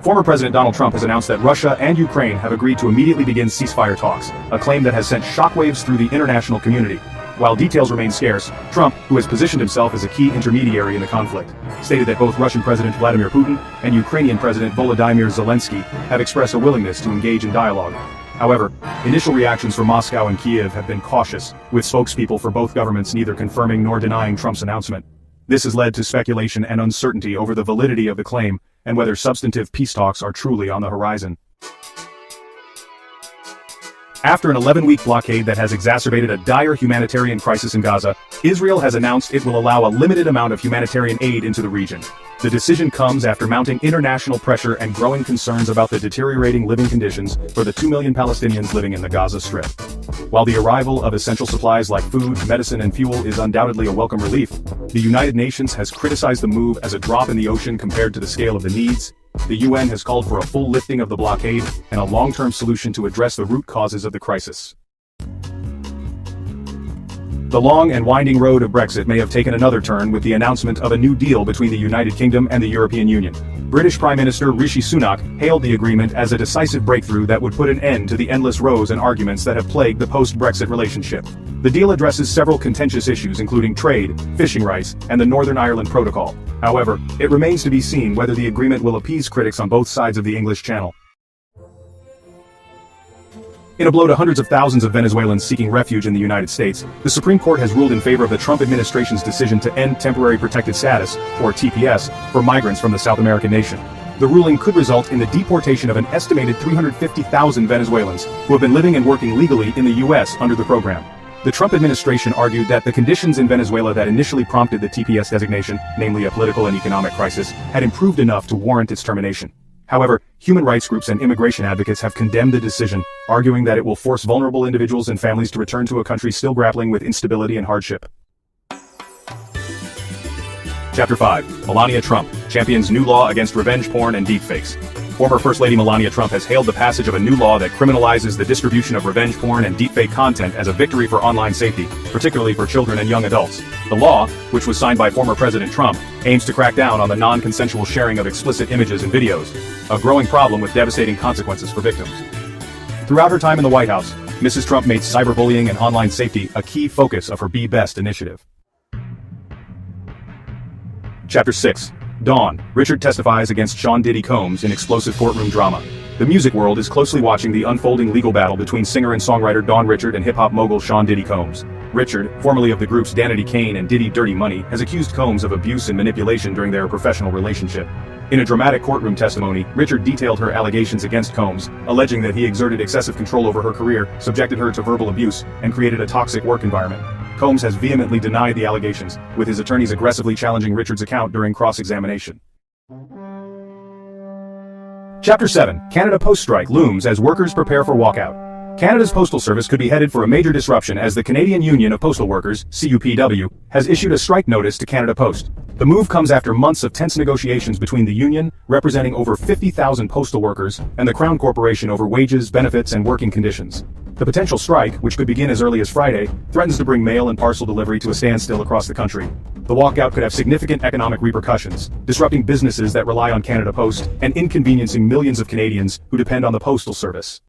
Former President Donald Trump has announced that Russia and Ukraine have agreed to immediately begin ceasefire talks, a claim that has sent shockwaves through the international community. While details remain scarce, Trump, who has positioned himself as a key intermediary in the conflict, stated that both Russian President Vladimir Putin and Ukrainian President Volodymyr Zelensky have expressed a willingness to engage in dialogue. However, initial reactions from Moscow and Kiev have been cautious, with spokespeople for both governments neither confirming nor denying Trump's announcement. This has led to speculation and uncertainty over the validity of the claim and whether substantive peace talks are truly on the horizon. After an 11-week blockade that has exacerbated a dire humanitarian crisis in Gaza, Israel has announced it will allow a limited amount of humanitarian aid into the region. The decision comes after mounting international pressure and growing concerns about the deteriorating living conditions for the 2 million Palestinians living in the Gaza Strip. While the arrival of essential supplies like food, medicine, and fuel is undoubtedly a welcome relief, the United Nations has criticized the move as a drop in the ocean compared to the scale of the needs. The UN has called for a full lifting of the blockade and a long-term solution to address the root causes of the crisis. The long and winding road of Brexit may have taken another turn with the announcement of a new deal between the United Kingdom and the European Union. British Prime Minister Rishi Sunak hailed the agreement as a decisive breakthrough that would put an end to the endless rows and arguments that have plagued the post-Brexit relationship. The deal addresses several contentious issues including trade, fishing rights, and the Northern Ireland Protocol. However, it remains to be seen whether the agreement will appease critics on both sides of the English Channel. In a blow to hundreds of thousands of Venezuelans seeking refuge in the United States, the Supreme Court has ruled in favor of the Trump administration's decision to end temporary protected status, or TPS, for migrants from the South American nation. The ruling could result in the deportation of an estimated 350,000 Venezuelans who have been living and working legally in the U.S. under the program. The Trump administration argued that the conditions in Venezuela that initially prompted the TPS designation, namely a political and economic crisis, had improved enough to warrant its termination. However, human rights groups and immigration advocates have condemned the decision, arguing that it will force vulnerable individuals and families to return to a country still grappling with instability and hardship. Chapter 5. Melania Trump champions new law against revenge porn and deepfakes. Former First Lady Melania Trump has hailed the passage of a new law that criminalizes the distribution of revenge porn and deepfake content as a victory for online safety, particularly for children and young adults. The law, which was signed by former President Trump, aims to crack down on the non-consensual sharing of explicit images and videos, a growing problem with devastating consequences for victims. Throughout her time in the White House, Mrs. Trump made cyberbullying and online safety a key focus of her Be Best initiative. Chapter 6. Dawn. Richard testifies against Sean Diddy Combs in explosive courtroom drama. The music world is closely watching the unfolding legal battle between singer and songwriter Dawn Richard and hip-hop mogul Sean Diddy Combs. Richard, formerly of the groups Danity Kane and Diddy Dirty Money, has accused Combs of abuse and manipulation during their professional relationship. In a dramatic courtroom testimony, Richard detailed her allegations against Combs, alleging that he exerted excessive control over her career, subjected her to verbal abuse, and created a toxic work environment. Combs has vehemently denied the allegations, with his attorneys aggressively challenging Richard's account during cross-examination. Chapter 7. Canada Post strike looms as workers prepare for walkout. Canada's postal service could be headed for a major disruption as the Canadian Union of Postal Workers, CUPW, has issued a strike notice to Canada Post. The move comes after months of tense negotiations between the union, representing over 50,000 postal workers, and the Crown Corporation over wages, benefits, and working conditions. The potential strike, which could begin as early as Friday, threatens to bring mail and parcel delivery to a standstill across the country. The walkout could have significant economic repercussions, disrupting businesses that rely on Canada Post and inconveniencing millions of Canadians who depend on the postal service.